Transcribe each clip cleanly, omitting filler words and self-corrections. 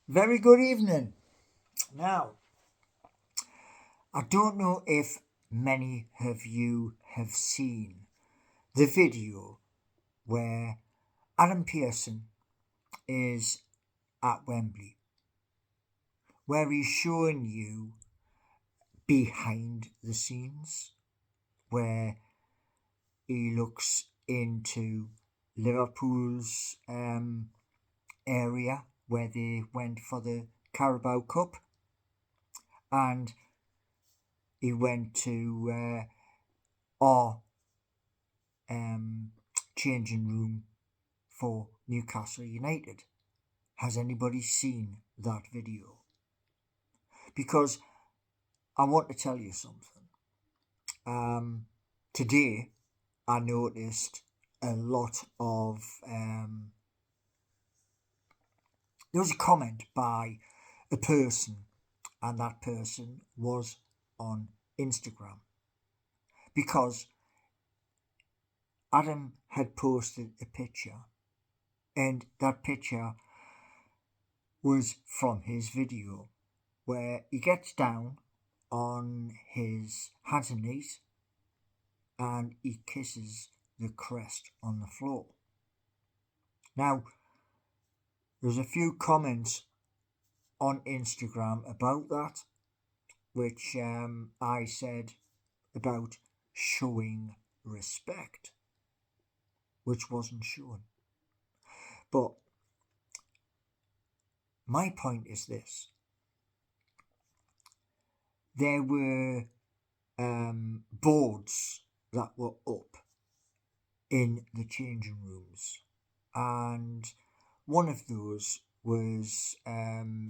Very good evening. Now, I don't know if many of you have seen the video where Adam Pearson is at Wembley, where he's showing you behind the scenes, where he looks into Liverpool's area where they went for the Carabao Cup, and he went to our um, changing room for Newcastle United. Has anybody seen that video? Because I want to tell you something. Today, I noticed a lot of. There was a comment by a person, and that person was on Instagram because Adam had posted a picture, and that picture was from his video where he gets down on his hands and knees and he kisses the crest on the floor. Now, there's a few comments on Instagram about that, which I said about showing respect, which wasn't shown. But my point is this: there were boards that were up in the changing rooms, and one of those was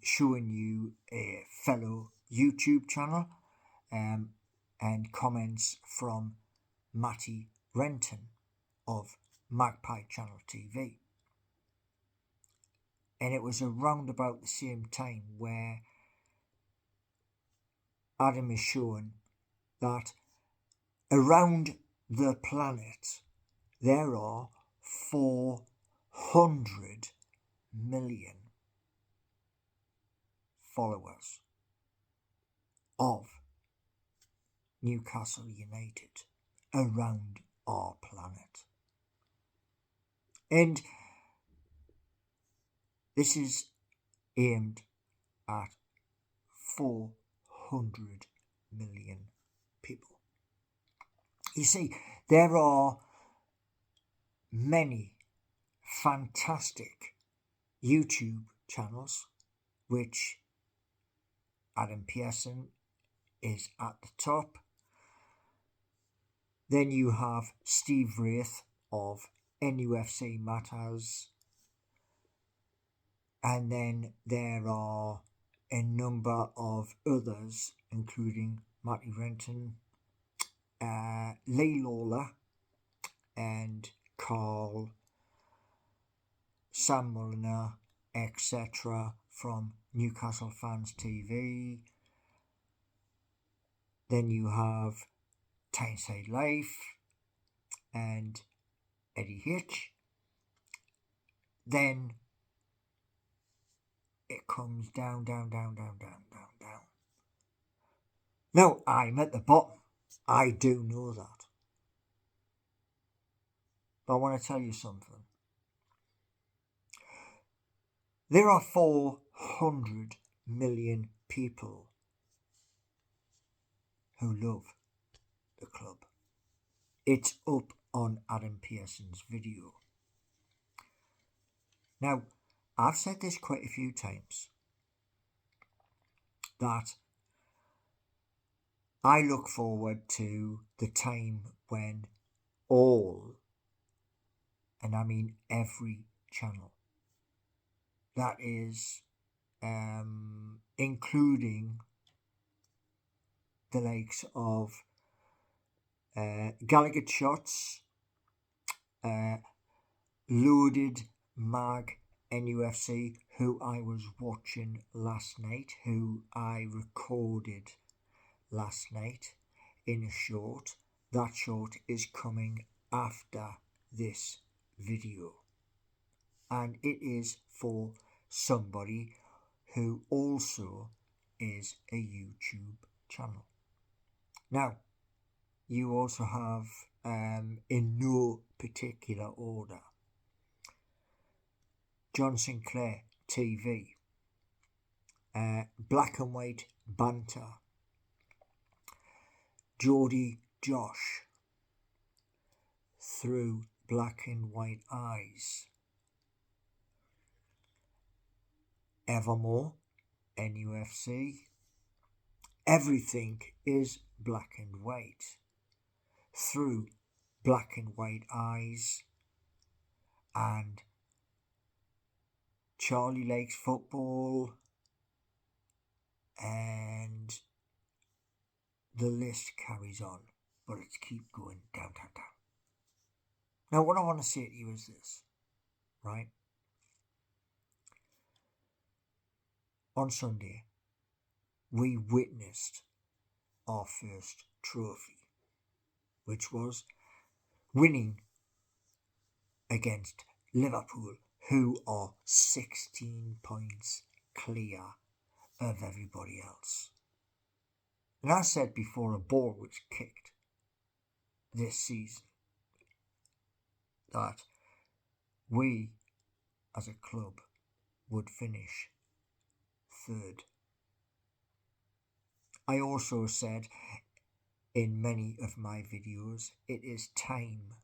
showing you a fellow YouTube channel and comments from Matty Renton of Magpie Channel TV. And it was around about the same time where Adam is showing that around the planet there are 400 million followers of Newcastle United around our planet. And this is aimed at 400 million people. You see, there are many fantastic YouTube channels which Adam Pearson is at the top. Then you have Steve Wraith of NUFC Matters. And then there are a number of others, including Matty Renton, Lee Lawler, and Carl, Sam Mulliner, etc. from Newcastle Fans TV. Then you have Tyneside Life and Eddie Hitch. Then it comes down. Now, I'm at the bottom. I do know that. But I want to tell you something. There are 400 million people who love the club. It's up on Adam Pearson's video. Now, I've said this quite a few times, that I look forward to the time when all, and I mean every channel, that is including the likes of Gallagher Shots, Loaded Mag NUFC, who I was watching last night, who I recorded last night in a short. That short is coming after this video, and it is for somebody who also is a YouTube channel. Now, you also have, in no particular order, John Sinclair TV, Black and White Banter, Geordie Josh, Through Black and White Eyes, Evermore, NUFC, Everything is Black and White, Through Black and White Eyes, and Charlie Lakes Football, and the list carries on, but it's keep going down. Now, what I want to say to you is this, right? On Sunday, we witnessed our first trophy, which was winning against Liverpool, who are 16 points clear of everybody else. And I said before a ball was kicked this season that we as a club would finish third. I also said in many of my videos, it is time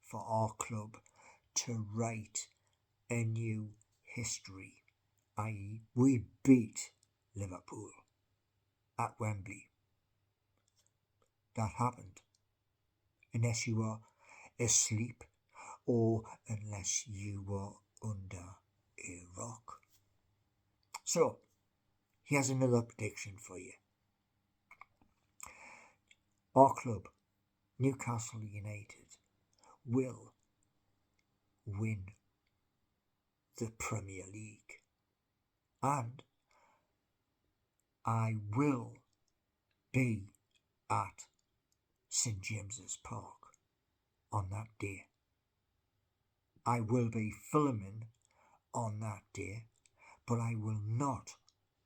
for our club to write a new history, i.e. we beat Liverpool at Wembley. That happened, unless you were asleep or unless you were under a rock. So, here's another prediction for you. Our club, Newcastle United, will win the Premier League, and I will be at St James's Park on that day. I will be filming on that day, but I will not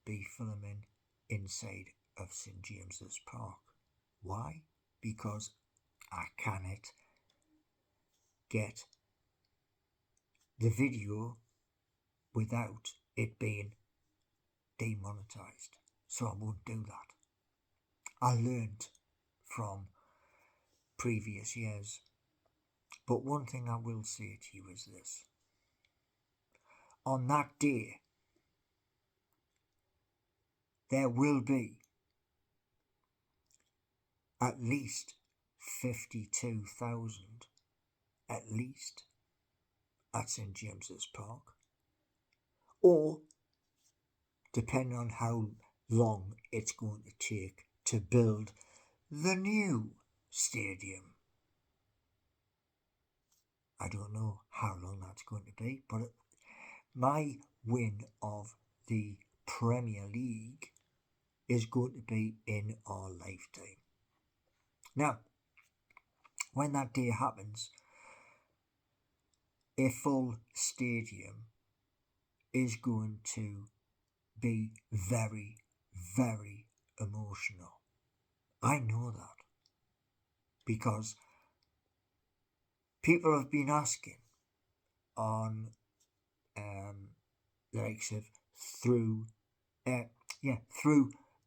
be filming inside of St James's Park. Why? Because I cannot get the video without it being demonetized. So I won't do that. I learned from previous years. But one thing I will say to you is this. On that day, there will be at least 52,000 at least at St James's Park, or depending on how long it's going to take to build the new stadium. I don't know how long that's going to be, but my win of the Premier League is going to be in our lifetime. Now, when that day happens, a full stadium is going to be very, very emotional. I know that because people have been asking on the likes of through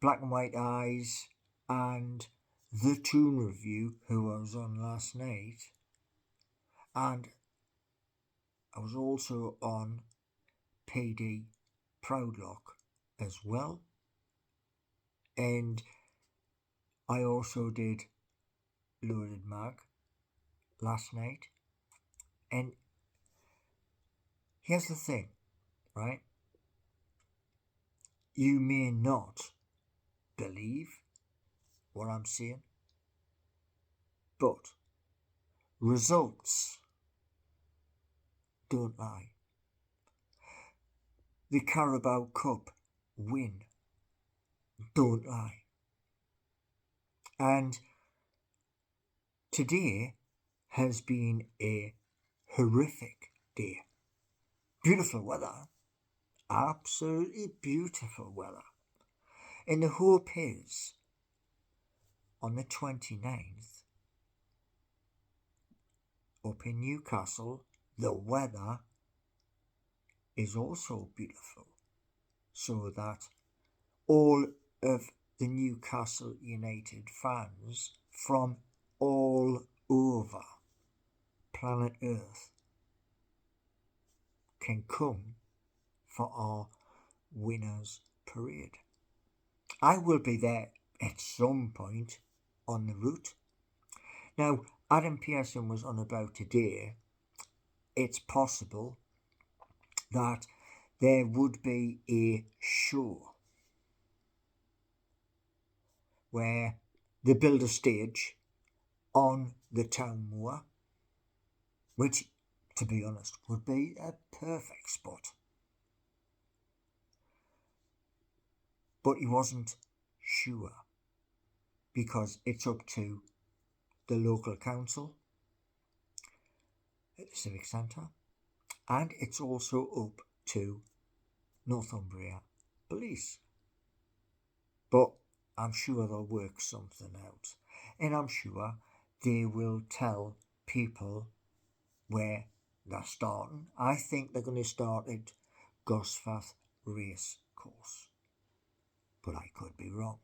Black and White Eyes and the Toon Review, who I was on last night, and I was also on PD Proudlock as well, and I also did Loaded Mag last night. And here's the thing, right? You may not believe what I'm saying, but results don't lie. The Carabao Cup win don't lie. And today has been a horrific day. Beautiful weather, absolutely beautiful weather. And the hope is on the 29th up in Newcastle, the weather is also beautiful, so that all of the Newcastle United fans from all over planet Earth can come for our winners parade. I will be there at some point on the route. Now, Adam Pearson was on about today, it's possible that there would be a show where they build a stage on the town moor, which, to be honest, would be a perfect spot. But he wasn't sure, because it's up to the local council at the Civic Centre, and it's also up to Northumbria Police. But I'm sure they'll work something out, and I'm sure they will tell people where they're starting. I think they're going to start at Gosforth Race Course, but I could be wrong.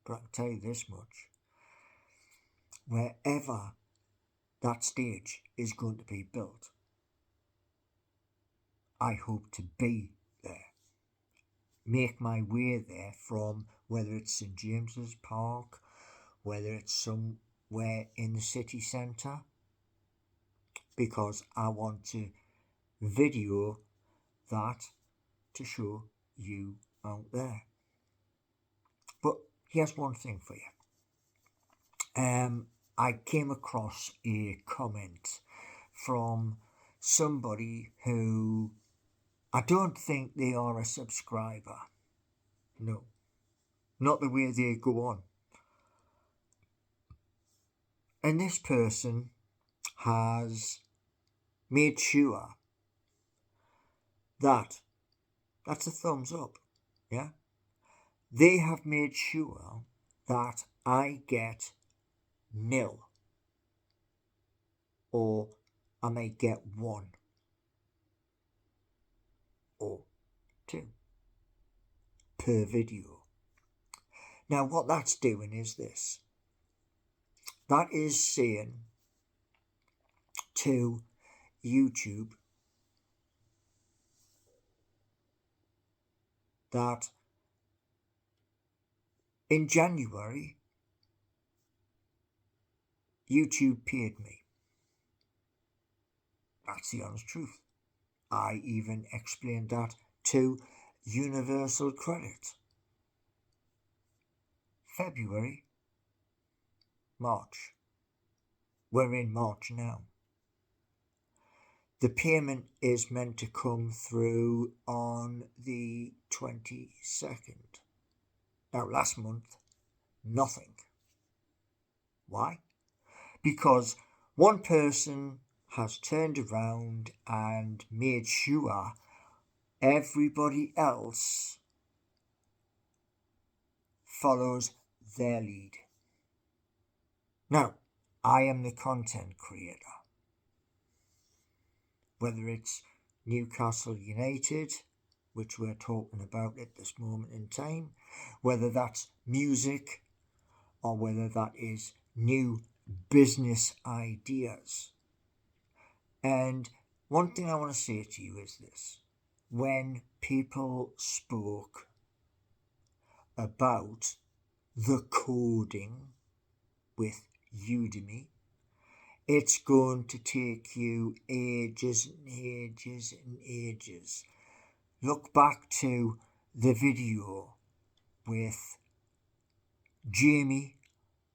But I can tell you this much: wherever that stage is going to be built, I hope to be there. Make my way there from whether it's St James's Park, whether it's somewhere in the city centre, because I want to video that to show you out there. But here's one thing for you. I came across a comment from somebody who I don't think they are a subscriber. No, not the way they go on. And this person has made sure that that's a thumbs up, yeah? They have made sure that I get 0, or I may get 1 or 2 per video. Now what that's doing is this. That is saying to YouTube that in January, YouTube paid me. That's the honest truth. I even explained that to Universal Credit. February, March. We're in March now. The payment is meant to come through on the 22nd. Now, last month, nothing. Why? Because one person has turned around and made sure everybody else follows their lead. Now, I am the content creator. Whether it's Newcastle United, which we're talking about at this moment in time, whether that's music, or whether that is new business ideas. And one thing I want to say to you is this: when people spoke about the coding with Udemy, it's going to take you ages and ages and ages. Look back to the video with Jamie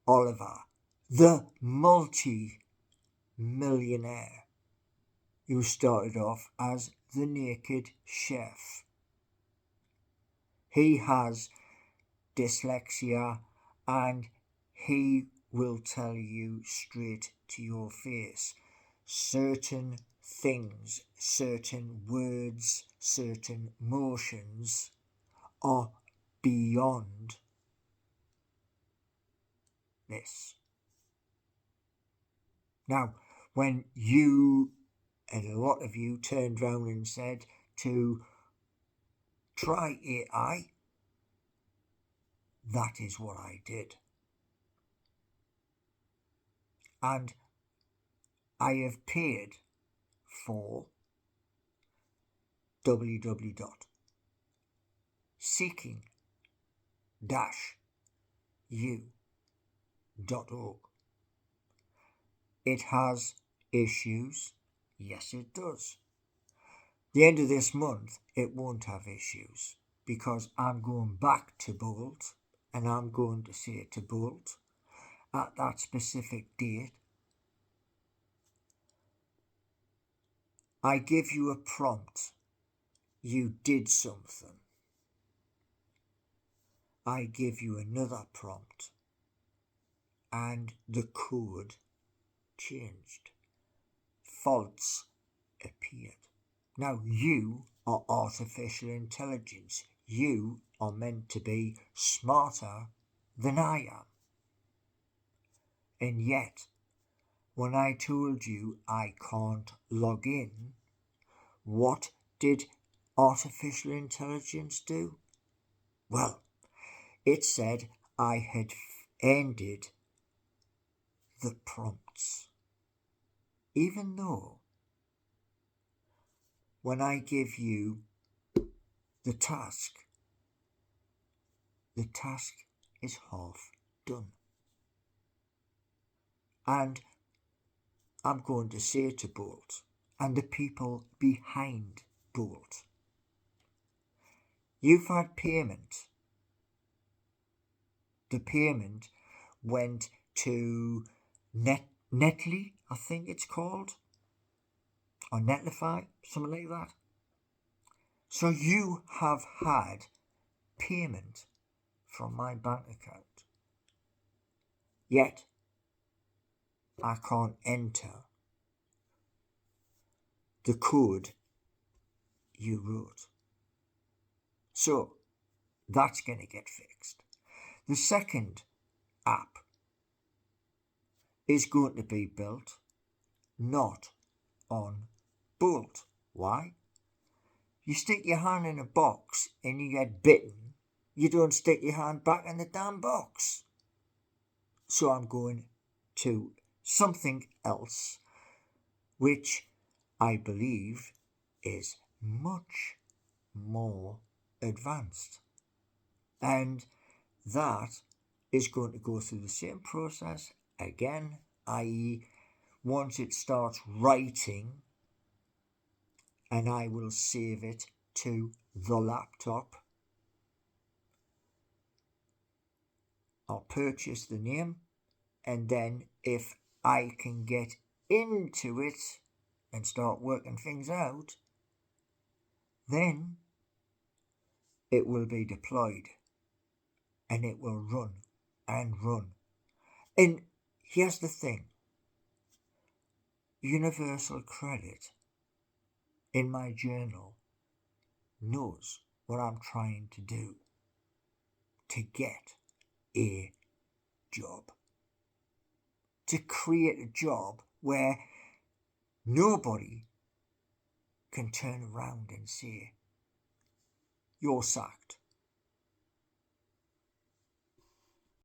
Oliver, the multi-millionaire who started off as the naked chef. He has dyslexia, and he will tell you straight to your face certain things, certain words, certain motions are beyond this. Now, when you, and a lot of you, turned round and said to try AI, that is what I did. And I have paid for www.seeking-u.org. It has issues. Yes, it does. The end of this month, it won't have issues because I'm going back to Bolt and I'm going to say to Bolt at that specific date, I give you a prompt. You did something. I give you another prompt and the code changed. Faults appeared. Now you are artificial intelligence. You are meant to be smarter than I am. And yet, when I told you I can't log in, what did artificial intelligence do? Well, it said I had ended the prompts. Even though when I give you the task is half done. And I'm going to say to Bolt and the people behind Bolt, you've had payment. The payment went to Netly, I think it's called, or Netlify, something like that. So you have had payment from my bank account. Yet, I can't enter the code you wrote. So, that's going to get fixed. The second app is going to be built not on Bolt. Why? You stick your hand in a box and you get bitten. You don't stick your hand back in the damn box. So I'm going to something else, which I believe is much more advanced. And that is going to go through the same process again, i.e. once it starts writing, and I will save it to the laptop. I'll purchase the name, and then if I can get into it and start working things out, then it will be deployed and it will run and run. And here's the thing. Universal Credit in my journal knows what I'm trying to do to get a job. To create a job where nobody can turn around and say, you're sacked.